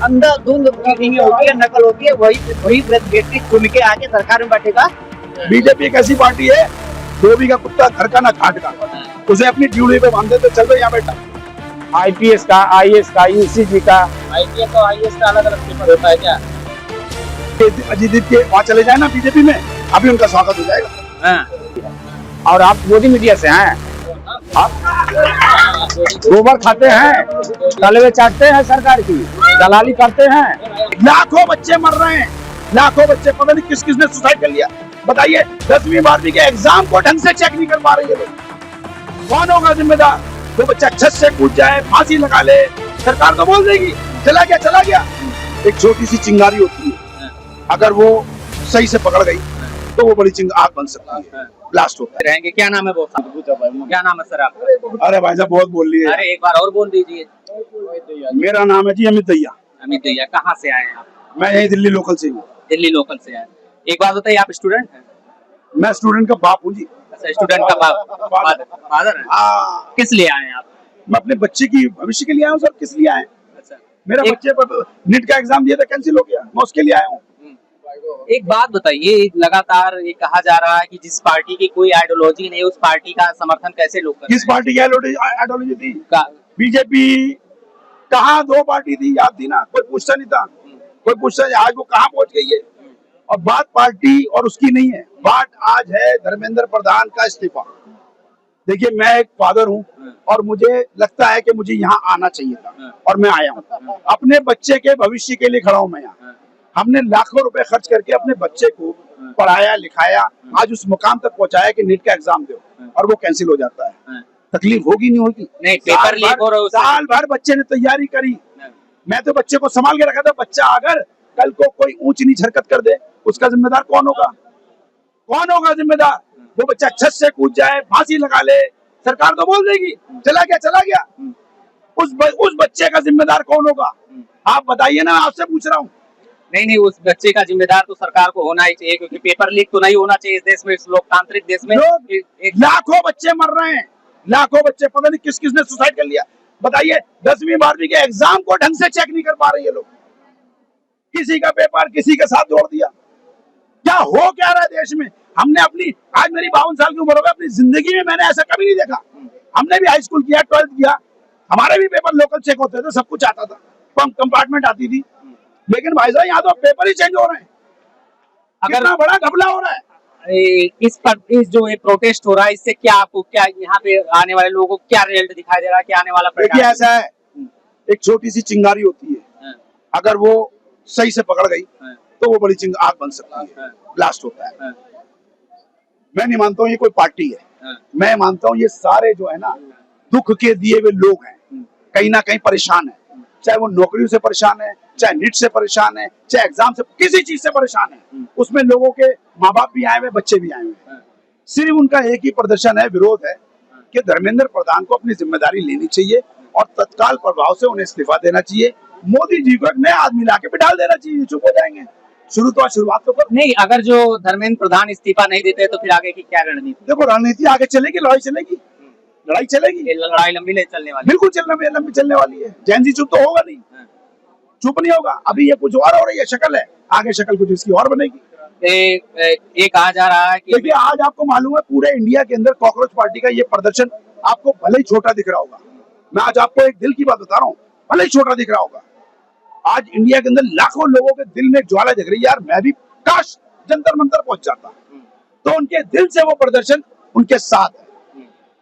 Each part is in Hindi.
अंधाधुंध चीटिंग होती है, नकल होती है, वही व्यक्ति चुन के आके सरकार में बैठेगा। बीजेपी एक ऐसी पार्टी है, धोबी का कुत्ता घर का ना घाट का, उसे अपनी ड्यूटी पे बांधे तो चलो यहाँ बेटा। आईपीएस का, आईएएस का, यूसीजी का, आईपीएस और आईएएस का अलग अलग पेपर होता है क्या? अजीत के वहाँ चले जाए ना बीजेपी में, अभी उनका स्वागत हो जाएगा। और आप मोदी मीडिया से हैं, आप गोबर खाते हैं, तलवे चाटते हैं, सरकार की दलाली करते हैं। लाखों बच्चे मर रहे हैं, लाखों बच्चे, पता नहीं किस किसने सुसाइड कर लिया। बताइए 10वीं 12वीं के एग्जाम को ढंग से चेक नहीं कर पा रहे ये लोग, कौन होगा जिम्मेदार? वो बच्चा छत से कूद जाए, फांसी लगा ले, सरकार तो बोल देगी चला गया चला गया। एक छोटी सी चिंगारी होती है, अगर वो सही से पकड़ गई तो वो बड़ी आग बन सकती है, ब्लास्ट होता है। रहेंगे। क्या नाम है वो? क्या नाम है सर आपका? अरे भाई साहब बहुत बोल लिए। अरे एक बार और बोल दीजिए। मेरा नाम है जी अमित दैया। अमित दैया, कहाँ से आए हैं आप? मैं यही दिल्ली लोकल से हूँ। दिल्ली लोकल से आए। एक बात बताइए, आप स्टूडेंट हैं? मैं स्टूडेंट का बाप हूँ जी। अच्छा, स्टूडेंट का बाप, फादर है। हाँ, किस लिए आए हैं आप? मैं अपने बच्चे की भविष्य के लिए आया हूँ सर। किस लिए आए? अच्छा, मेरा बच्चे पर नीट का एग्जाम दिया था, कैंसिल हो गया, मैं उसके लिए आया हूँ। एक बात बताइए, लगातार ये कहा जा रहा है कि जिस पार्टी की कोई आइडियोलॉजी नहीं, उस पार्टी का समर्थन कैसे लोग करते हैं? किस पार्टी की आइडियोलॉजी थी? का- बीजेपी। कहाँ 2 पार्टी थी, याद थी ना, कोई पूछता नहीं था, कोई पूछता नहीं। आज वो कहाँ पहुंच गई है? और बात पार्टी और उसकी नहीं है, बात आज है धर्मेंद्र प्रधान का इस्तीफा। देखिए मैं एक फादर हूँ और मुझे लगता है कि मुझे यहाँ आना चाहिए था और मैं आया हूँ। अपने बच्चे के भविष्य के लिए खड़ा हूँ मैं यहाँ। हमने लाखों रुपए खर्च करके अपने बच्चे को पढ़ाया लिखाया, आज उस मुकाम तक पहुंचाया कि नीट का एग्जाम दो, और वो कैंसिल हो जाता है। तकलीफ होगी नहीं होगी? नहीं, पेपर लीक हो रहा है। साल भर बच्चे ने तैयारी करी, मैं तो बच्चे को संभाल के रखा था। बच्चा अगर कल को कोई ऊंच नीच हरकत कर दे, उसका जिम्मेदार कौन होगा? कौन होगा जिम्मेदार? वो बच्चा छत से कूद जाए, फांसी लगा ले, सरकार तो बोल देगी चला गया चला गया। उस बच्चे का जिम्मेदार कौन होगा? आप बताइए ना, आपसे पूछ रहा हूँ। नहीं, उस बच्चे का जिम्मेदार तो सरकार को होना ही चाहिए, क्योंकि पेपर लीक तो नहीं होना चाहिए इस देश में, इस लोकतांत्रिक देश में। लाखों बच्चे मर रहे हैं, लाखों बच्चे, पता नहीं किस किसने सुसाइड कर लिया। बताइए 10वीं 12वीं के एग्जाम को ढंग से चेक नहीं कर पा रहे ये लोग, किसी का पेपर किसी के साथ जोड़ दिया। क्या हो क्या रहा है देश में? हमने अपनी, आज मेरी 52 साल की उम्र हो गई, अपनी जिंदगी में मैंने ऐसा कभी नहीं देखा। हमने भी हाई स्कूल किया, 12th किया, हमारे भी पेपर लोकल चेक होते थे, सब कुछ आता था, कंपार्टमेंट आती थी। लेकिन भाई साहब यहाँ तो पेपर ही चेंज हो रहे हैं। कितना बड़ा घपला हो रहा है। इस जो ये प्रोटेस्ट हो रहा है, इससे क्या आपको, क्या यहाँ पे आने वाले लोगों को क्या रिजल्ट दिखाई दे रहा है, क्या आने वाला? देखिए ऐसा है, एक छोटी सी चिंगारी होती है, अगर वो सही से पकड़ गई तो वो बड़ी आग बन सकती है, ब्लास्ट होता है। मैं नहीं मानता हूँ ये कोई पार्टी है, मैं मानता हूँ ये सारे जो है ना दुख के दिए हुए लोग हैं, कहीं ना कहीं परेशान है। चाहे वो नौकरियों से परेशान है, चाहे नीट से परेशान है, चाहे एग्जाम से, किसी चीज से परेशान है। उसमें लोगों के माँ बाप भी आए हुए, बच्चे भी आए हुए। सिर्फ उनका एक ही प्रदर्शन है, विरोध है कि धर्मेंद्र प्रधान को अपनी जिम्मेदारी लेनी चाहिए और तत्काल प्रभाव से उन्हें इस्तीफा देना चाहिए। मोदी जी को एक नया आदमी लाके भी डाल देना चाहिए, चुप हो जाएंगे। शुरुआत तो कर। नहीं, अगर जो धर्मेंद्र प्रधान इस्तीफा नहीं देते तो फिर आगे की क्या रणनीति? देखो रणनीति आगे चलेगी, लड़ाई चलेगी, लड़ाई चलेगी, लड़ाई लंबी चलने वाली। बिल्कुल लंबी चलने वाली है। जैन जी चुप तो होगा नहीं, चुप नहीं होगा। अभी ये कुछ और हो रही है, शक्ल है, आगे शक्ल कुछ इसकी और बनेगी। ये कहा जा रहा है कि देखिए आज आपको मालूम है पूरे इंडिया के अंदर कॉकरोच पार्टी का ये प्रदर्शन आपको भले ही छोटा दिख रहा होगा, मैं आज आपको एक दिल की बात बता रहा हूँ, भले ही छोटा दिख रहा होगा, आज इंडिया के अंदर लाखों लोगों के दिल में ज्वाला जग रही है। यार मैं भी काश जंतर मंतर पहुंच जाता, तो उनके दिल से वो प्रदर्शन उनके साथ है।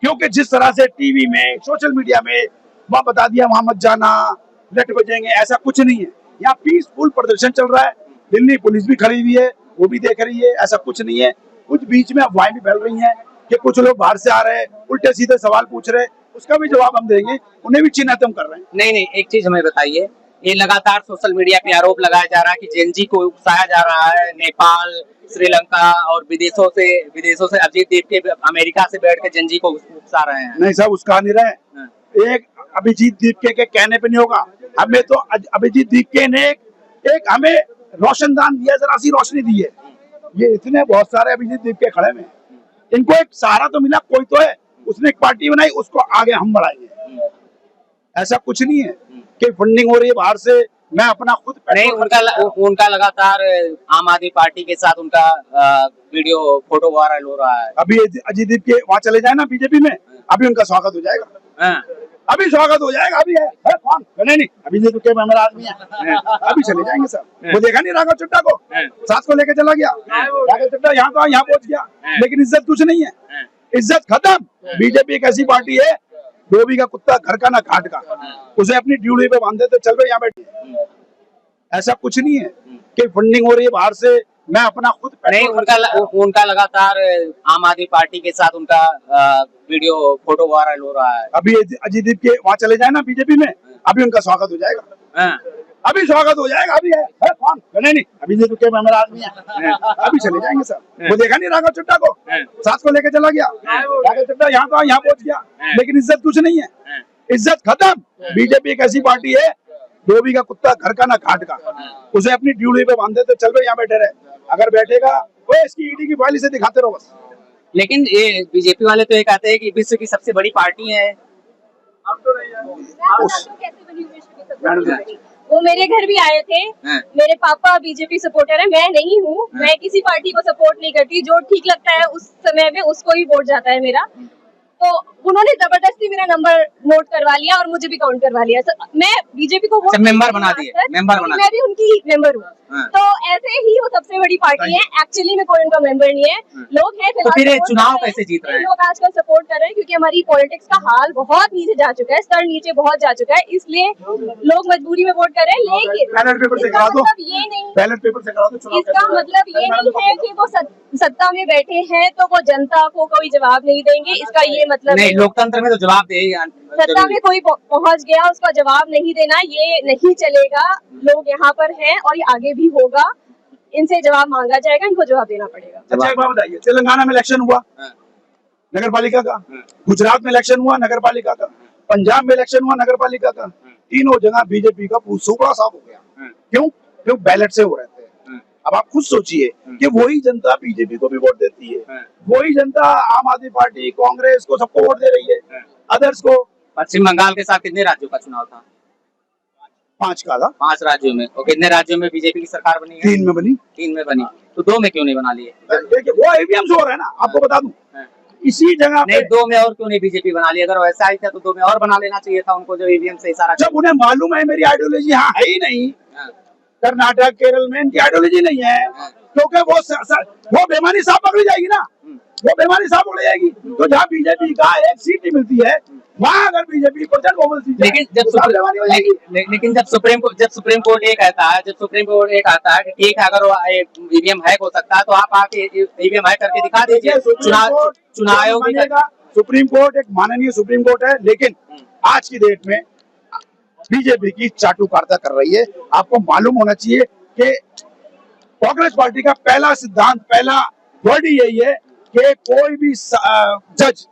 क्योंकि जिस तरह से टीवी में, सोशल मीडिया में वहां बता दिया वहां मत जाना, लट बजेंगे, ऐसा कुछ नहीं है। यहाँ पीसफुल प्रदर्शन चल रहा है, दिल्ली पुलिस भी खड़ी हुई है, वो भी देख रही है, ऐसा कुछ नहीं है। कुछ बीच में अफवाहें भी फैल रही हैं कि कुछ लोग बाहर से आ रहे हैं, उल्टे सीधे सवाल पूछ रहे हैं, उसका भी जवाब हम देंगे, उन्हें भी चिन्हित कर रहे हैं। नहीं, एक चीज हमें बताइए, ये लगातार सोशल मीडिया पे आरोप लगाया जा रहा है कि जेनजी को उकसाया जा रहा है, नेपाल, श्रीलंका और विदेशों से अभिजीत दीपके अमेरिका से बैठ के जेनजी को उकसा रहे हैं। नहीं साहब, उसका नहीं रहे, एक अभिजीत दीपके के कहने पे नहीं होगा। हमें तो अभिजीत दीपके ने एक हमें रोशनदान दिया, जरा सी रोशनी दी है। ये इतने बहुत सारे अभिजीत दीपके खड़े में, इनको एक सहारा तो मिला, कोई तो है, उसने एक पार्टी बनाई, उसको आगे हम बढ़ाएंगे। ऐसा कुछ नहीं है कि फंडिंग हो रही है बाहर से, मैं अपना खुद नहीं, उनका लगातार आम आदमी पार्टी के साथ उनका वीडियो फोटो वायरल हो रहा है। अभी अजय दीप के वहाँ चले जाए ना बीजेपी में, अभी उनका स्वागत हो जाएगा। हाँ। अभी स्वागत हो जाएगा। अभी है कौन नहीं, अभी नहीं रुके, मेरा आदमी है, अभी चले जाएंगे सर। वो देखा नहीं राघव चड्डा को, साथ को लेके चला गया, राघव चड्डा यहाँ का यहाँ पहुंच गया, लेकिन इज्जत कुछ नहीं है, इज्जत खत्म। बीजेपी एक ऐसी पार्टी है, धोबी का कुत्ता घर का ना घाट का, उसे अपनी ड्यूटी पे बांध देते, चल भाई यहाँ बैठिए। ऐसा कुछ नहीं है कि फंडिंग हो रही है बाहर से, मैं अपना खुद नहीं, उनका लगातार आम आदमी पार्टी के साथ उनका वीडियो फोटो वायरल हो रहा है। अभी अजय दीप के वहाँ चले जाए ना बीजेपी में, अभी उनका स्वागत हो जाएगा। हाँ। अभी स्वागत हो जाएगा। अभी है कौन नहीं, अभी नहीं रुके, मेरा आदमी है, अभी चले जाएंगे सर। वो देखा नहीं राघव चड्डा को, साथ को लेके चला गया, राघव चड्डा यहाँ का यहाँ पहुंच गया, लेकिन इज्जत कुछ नहीं है, इज्जत खत्म। बीजेपी एक ऐसी पार्टी है, धोबी का कुत्ता घर का ना घाट का, उसे अपनी ड्यूटी पे बांध देते, चल भाई यहाँ बैठे रहे। अगर बैठेगा वो इसकी ईडी की फाइल से दिखाते रहो बस। लेकिन ये बीजेपी वाले तो ये कहते हैं कि विश्व की सबसे बड़ी पार्टी है। वो मेरे घर भी आए थे। मेरे पापा बीजेपी सपोर्टर है, मैं नहीं हूँ। मैं किसी पार्टी को सपोर्ट नहीं करती, जो ठीक लगता है उस समय में उसको ही वोट जाता है मेरा। तो उन्होंने जबरदस्ती मेरा नंबर नोट करवा लिया और मुझे भी काउंट करवा लिया। मैं बीजेपी को वोट मेंबर बना दिए, मैं भी उनकी मेंबर हूँ। तो ऐसे ही वो सबसे बड़ी पार्टी है, एक्चुअली में कोई उनका मेंबर नहीं है। लोग हैं तो फिर चुनाव कैसे जीत रहे हैं? लोग आजकल सपोर्ट कर रहे हैं क्योंकि हमारी पॉलिटिक्स का हाल बहुत नीचे जा चुका है, स्तर नीचे बहुत जा चुका है, इसलिए लोग मजबूरी में वोट कर रहे हैं। लेकिन बैलेट पेपर से करा दो, ये नहीं, बैलेट पेपर से करा दो। इसका मतलब ये नहीं है कि वो सत्ता में बैठे हैं तो वो जनता को कोई जवाब नहीं देंगे, इसका ये मतलब नहीं। लोकतंत्र में तो जवाब दे, सत्ता में कोई पहुंच गया उसका जवाब नहीं देना, ये नहीं चलेगा। लोग यहाँ पर हैं और ये आगे भी होगा, इनसे जवाब मांगा जाएगा, इनको जवाब देना पड़ेगा। अच्छा एक बात बताइए, तेलंगाना में इलेक्शन हुआ नगर पालिका का, गुजरात में इलेक्शन हुआ नगर पालिका का, पंजाब में इलेक्शन हुआ नगर पालिका का, तीनों जगह बीजेपी का सूबा साफ हो गया। क्यों? क्यों? बैलेट से हो रहे थे। अब आप खुद सोचिए कि वही जनता बीजेपी को भी वोट देती है, वही जनता आम आदमी पार्टी, कांग्रेस को, सबको वोट दे रही है, अदर्स को। पश्चिम बंगाल के साथ कितने राज्यों का चुनाव था? 5 का था। 5 राज्यों में। और कितने राज्यों में बीजेपी की सरकार बनी है? 3 में बनी। 3 में बनी, तो 2 में क्यों नहीं बना लिए? देखिए वो ईवीएम से हो रहा है ना, आपको बता दूं। इसी जगह नहीं, 2 में और क्यों नहीं बीजेपी बना ली? अगर वैसा ही था तो 2 में और बना लेना चाहिए था उनको, जो ईवीएम से सारा। जब उन्हें मालूम है मेरी आइडियोलॉजी यहाँ है ही नहीं, कर्नाटक केरल में इनकी आइडियोलॉजी नहीं है, क्योंकि वो बेमानी साफ पकड़ी जाएगी ना, वो बेमानी साफ पकड़ी जाएगी। तो जहाँ बीजेपी का एक सीट नहीं मिलती है, वहाँ अगर बीजेपी को लेकिन जब सुप्रीम कोर्ट ये कहता है, कि ठीक है अगर ईवीएम हैक हो सकता है तो आप आके ईवीएम हैक करके दिखा दीजिए। चुनाव आयोग सुप्रीम कोर्ट एक माननीय सुप्रीम कोर्ट है, लेकिन आज की डेट में बीजेपी की चाटुकारिता कर रही है। आपको मालूम होना चाहिए कि कांग्रेस पार्टी का पहला सिद्धांत, पहला वर्ड यही है कि कोई भी जज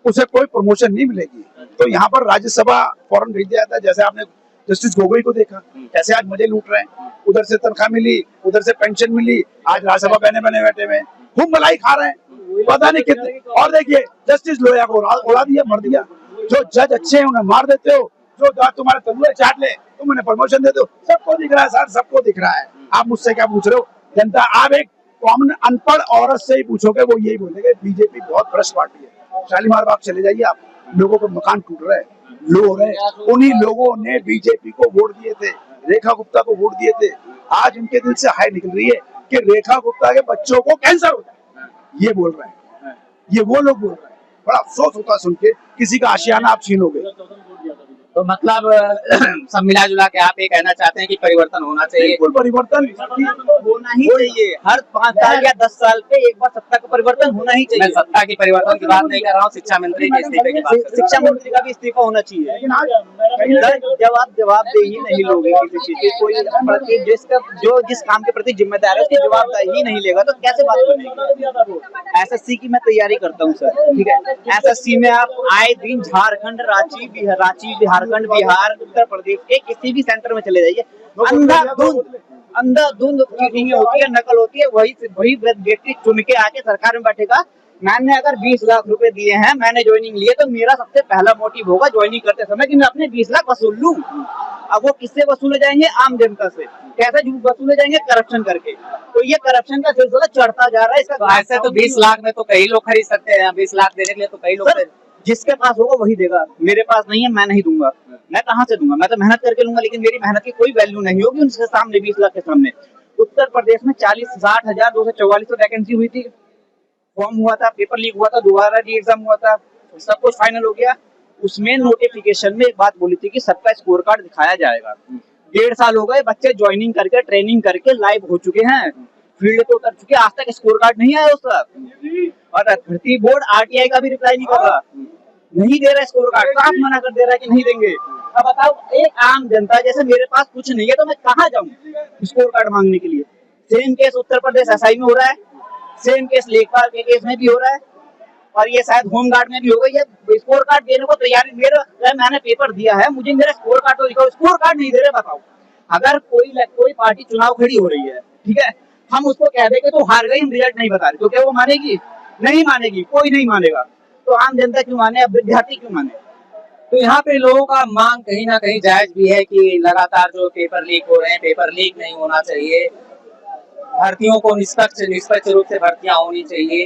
उसे कोई प्रमोशन नहीं मिलेगी। तो यहाँ पर राज्यसभा फौरन भेज दिया जाता है। जैसे आपने जस्टिस गोगोई को देखा, कैसे आज मजे लूट रहे हैं, उधर से तनख्वाह मिली, उधर से पेंशन मिली, आज राज्यसभा बने बैठे हुए खूब मलाई खा रहे हैं, पता नहीं कितने। और देखिए जस्टिस लोया को उड़ा दिया, मर दिया। जो जज अच्छे हैं उन्हें मार देते हो, जो तुम्हारे तलुए चाट ले तुम उन्हें प्रमोशन दे दो। सबको दिख रहा है सर, सबको दिख रहा है। आप मुझसे क्या पूछ रहे हो? जनता, आप एक कॉमन अनपढ़ औरत से ही पूछोगे, वो यही बोलेंगे बीजेपी बहुत भ्रष्ट पार्टी है। शालीमार बाग चले जाइए आप, लोगों को मकान टूट रहे हैं, लो रहे, उन्हीं लोगों ने बीजेपी को वोट दिए थे, रेखा गुप्ता को वोट दिए थे। आज उनके दिल से हाय निकल रही है कि रेखा गुप्ता के बच्चों को कैंसर हो जाए, ये बोल रहे हैं, ये वो लोग बोल रहे हैं। बड़ा अफसोस होता सुन के, किसी का आशियाना आप छीनोगे। तो मतलब सब मिला जुला के आप ये कहना चाहते हैं कि परिवर्तन होना चाहिए? बिल्कुल परिवर्तन होना ही चाहिए। हर 5 साल या 10 साल पे एक बार सत्ता का परिवर्तन होना ही चाहिए। मैं सत्ता की परिवर्तन की बात नहीं कर रहा हूँ, शिक्षा मंत्री के इस्तीफे की बात कर रहा हूँ। शिक्षा मंत्री का भी इस्तीफा होना चाहिए। जब आप जवाबदेही नहीं लोगे किसी चीज की, कोई प्रति जिस काम के प्रति जिम्मेदार है उसकी जवाबदेही नहीं लेगा तो कैसे बात बनेगी? एसएससी की मैं तैयारी करता हूँ सर, ठीक है। एसएससी में आप आए दिन झारखंड, रांची, झारखंड, बिहार, उत्तर प्रदेश के किसी भी सेंटर में चले जाइए, अंधाधुंध चीटिंग होती है, नकल होती है। वही व्यक्ति चुन के आके सरकार में बैठेगा मैंने अगर 20 लाख रुपए दिए हैं, मैंने ज्वाइनिंग लिए, तो मेरा सबसे पहला मोटिव होगा ज्वाइनिंग करते समय कि मैं अपने 20 लाख वसूल लूं। अब वो किससे वसूले जाएंगे? आम जनता से। कैसे वसूले जाएंगे? करप्शन करके। तो ये करप्शन का सिलसिला चढ़ता जा रहा है। इसका तो ऐसे तो 20 लाख में तो कई लोग खरीद सकते हैं, 20 लाख देने के लिए तो कई लोग जिसके पास होगा वही देगा। मेरे पास नहीं है, मैं नहीं दूंगा। मैं कहाँ से दूंगा? मैं तो मेहनत करके लूंगा, लेकिन मेरी मेहनत की कोई वैल्यू नहीं होगी उनके सामने 20 लाख के सामने। उत्तर प्रदेश में 40,60,244 वैकेंसी हुई थी, फॉर्म हुआ था, पेपर लीक हुआ था, दोबारा री एग्जाम हुआ था, सब कुछ फाइनल हो गया। उसमें नोटिफिकेशन में एक बात बोली थी कि सबका स्कोर कार्ड दिखाया जाएगा। 1.5 साल हो गए, बच्चे ज्वाइनिंग करके, ट्रेनिंग करके लाइव हो चुके हैं, फील्ड पे उतर चुके, आज तक स्कोर कार्ड नहीं आया उसका। और भर्ती बोर्ड RTI का भी रिप्लाई नहीं कर रहा, नहीं दे रहा स्कोर कार्ड, साफ मना कर दे रहा है कि नहीं देंगे। अब बताओ, एक आम जनता जैसे मेरे पास कुछ नहीं है तो मैं कहाँ जाऊँ स्कोर कार्ड मांगने के लिए? Same case Uttar Pradesh SI में हो रहा है, सेम केस लेखपाल के केस में भी हो रहा है, और ये शायद होमगार्ड में भी होगा। ये स्कोर कार्ड देने को तैयार नहीं। मैंने पेपर दिया है, मुझे मेरा स्कोर कार्ड तो दिखाओ। स्कोर कार्ड नहीं दे रहे। बताओ, अगर कोई पार्टी चुनाव खड़ी हो रही है, ठीक है, हम उसको कह देंगे तो हार गई, हम रिजल्ट नहीं बता रहे, तो क्या वो मानेगी? नहीं मानेगी, कोई नहीं मानेगा। तो आम जनता क्यों माने? अब विद्यार्थी क्यों माने? तो यहाँ पे लोगों का मांग कहीं ना कहीं जायज भी है कि लगातार जो पेपर लीक हो रहे हैं, पेपर लीक नहीं होना चाहिए, भर्तियों को निष्पक्ष रूप से भर्तियां होनी चाहिए।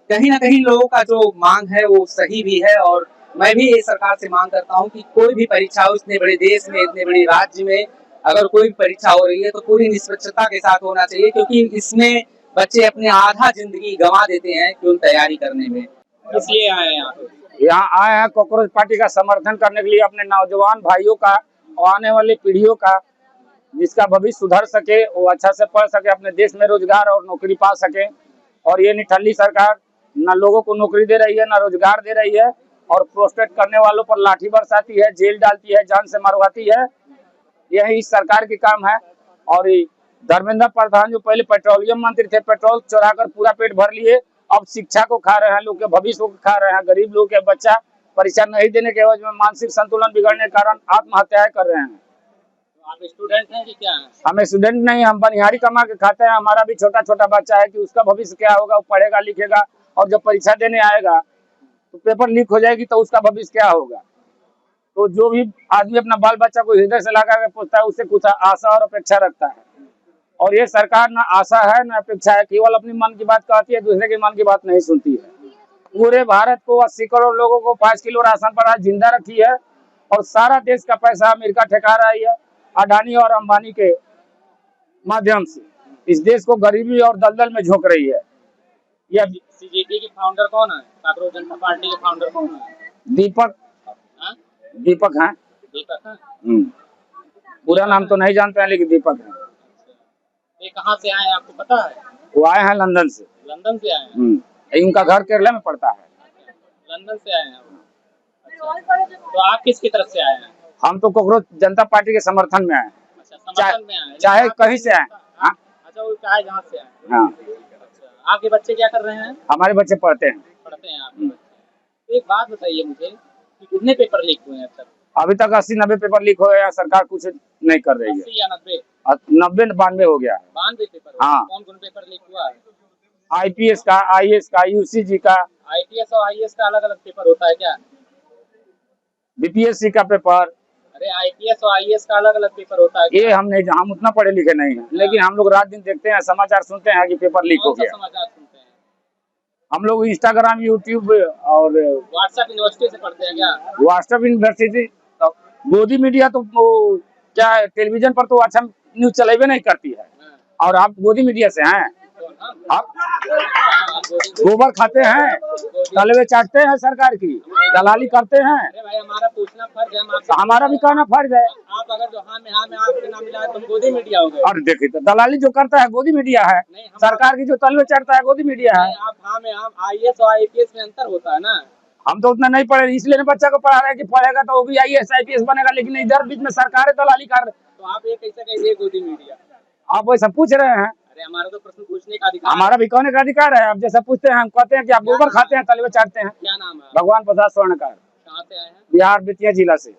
कहीं ना कहीं लोगों का जो मांग है वो सही भी है, और मैं भी ये सरकार से मांग करता हूँ कि कोई भी परीक्षा हो, इतने बड़े देश में, इतने बड़े राज्य में अगर कोई भी परीक्षा हो रही है तो पूरी निष्पक्षता के साथ होना चाहिए, क्योंकि इसमें बच्चे अपने आधा जिंदगी गंवा देते हैं क्यों तैयारी करने में। इसलिए आए हैं यहाँ आए हैं कॉकरोच पार्टी का समर्थन करने के लिए, अपने नौजवान भाइयों का और आने वाली पीढ़ियों का, जिसका भविष्य सुधर सके, वो अच्छा से पढ़ सके, अपने देश में रोजगार और नौकरी पा सके। और ये निठल्ली सरकार न लोगों को नौकरी दे रही है, न रोजगार दे रही है, और प्रोटेस्ट करने वालों पर लाठी बरसाती है, जेल डालती है, जान से मरवाती है। यही इस सरकार की काम है। और धर्मेंद्र प्रधान जो पहले पेट्रोलियम मंत्री थे, पेट्रोल चुराकर पूरा पेट भर लिए, अब शिक्षा को खा रहे हैं, लोग के भविष्य को खा रहे हैं। गरीब लोग के बच्चा परीक्षा नहीं देने के वजह में मानसिक संतुलन बिगड़ने के कारण आत्महत्याएं कर रहे हैं। आप स्टूडेंट हैं कि क्या हैं? हम स्टूडेंट नहीं, हम बनिहारी कमा के खाते हैं। हमारा भी छोटा छोटा बच्चा है कि उसका भविष्य क्या होगा, वो पढ़ेगा लिखेगा, और जब परीक्षा देने आएगा तो पेपर लीक हो जाएगी तो उसका भविष्य क्या होगा। तो जो भी आदमी अपना बाल बच्चा को हृदय से लगा के पूछता है, उससे कुछ आशा और अपेक्षा रखता है। और ये सरकार ना आशा है ना अपेक्षा है, केवल अपनी मन की बात कहती है, दूसरे के मन की बात नहीं सुनती है। पूरे भारत को 80 करोड़ लोगों को 5 किलो राशन पर आज जिंदा रखी है, और सारा देश का पैसा अमेरिका ठेका रही है अडानी और अंबानी के माध्यम से। इस देश को गरीबी और दलदल में झोंक रही है। यह CJP के फाउंडर कौन है? कॉकरोच जनता पार्टी के फाउंडर कौन है? दीपक हैं। दीपक है? पूरा नाम तो नहीं जानते हैं, लेकिन दीपक है। ये कहाँ से आए हैं आपको पता है? वो आए हैं लंदन से। लंदन से आए हैं? उनका घर केरला में पड़ता है। लंदन से आए हैं वो। अच्छा। तो आप किसकी तरफ से आए हैं? हम तो कॉकरोच जनता पार्टी के समर्थन में आए। अच्छा, समर्थन में आए हैं। चाहे कहीं से आए। हाँ? अच्छा, वो चाहे जहाँ से आए। हाँ। अच्छा, आपके बच्चे क्या कर रहे हैं? हमारे बच्चे पढ़ते हैं। पढ़ते हैं आपके बच्चे। एक बात बताइए मुझे कि कितने पेपर लीक हुए हैं अब तक? अभी तक 80-90 पेपर लीक हो गया, सरकार कुछ नहीं कर रही है। 80 या 90? 90-92 हो गया है। 92 पेपर? हाँ। कौन कौन पेपर लीक हुआ है? IPS का, IAS का, UCG का। IPS और IAS का अलग अलग पेपर होता है क्या? BPSC का पेपर। अरे IPS और IAS का अलग अलग पेपर होता है क्या? ये हम उतना पढ़े लिखे नहीं हैं, लेकिन हम लोग रात दिन देखते हैं, समाचार सुनते हैं कि पेपर लीक हो गया। समाचार सुनते हैं? हम लोग इंस्टाग्राम, यूट्यूब और व्हाट्सएप यूनिवर्सिटी से पढ़ते हैं क्या? WhatsApp university. गोदी मीडिया तो क्या टेलीविजन पर तो अच्छा न्यूज चलेबे नहीं करती है। और आप गोदी मीडिया से हैं, आप गोबर खाते हैं, तलवे चाटते हैं, सरकार की दलाली करते हैं। अरे भाई, हमारा पूछना फर्ज है, हम आपसे हमारा भी कहना फर्ज है। आप अगर जो हाँ में आपके नाम मिला है तो गोदी मीडिया हो गए। और देखिए तो दलाली जो करता है गोदी मीडिया है, सरकार की जो तलवे चढ़ता है गोदी मीडिया है। आप हाँ में IAS और IPS में अंतर होता है ना। हम तो उतना नहीं पढ़े, इसलिए बच्चा को पढ़ा रहे हैं कि पढ़ेगा तो वो भी IAS IPS बनेगा, लेकिन इधर बीच में सरकार दलाली कर। तो आप ये कैसे कहिए गोदी मीडिया? आप वैसा पूछ रहे हैं। अरे हमारा तो प्रश्न पूछने का अधिकार। हमारा भी कहने का अधिकार है। आप जैसा पूछते हैं, हम कहते हैं कि आप गोबर खाते हैं, तलवे चाटते हैं। क्या नाम है? भगवान प्रसाद स्वर्णकार। कहाँ से आए हैं? बिहार बेतिया जिला से।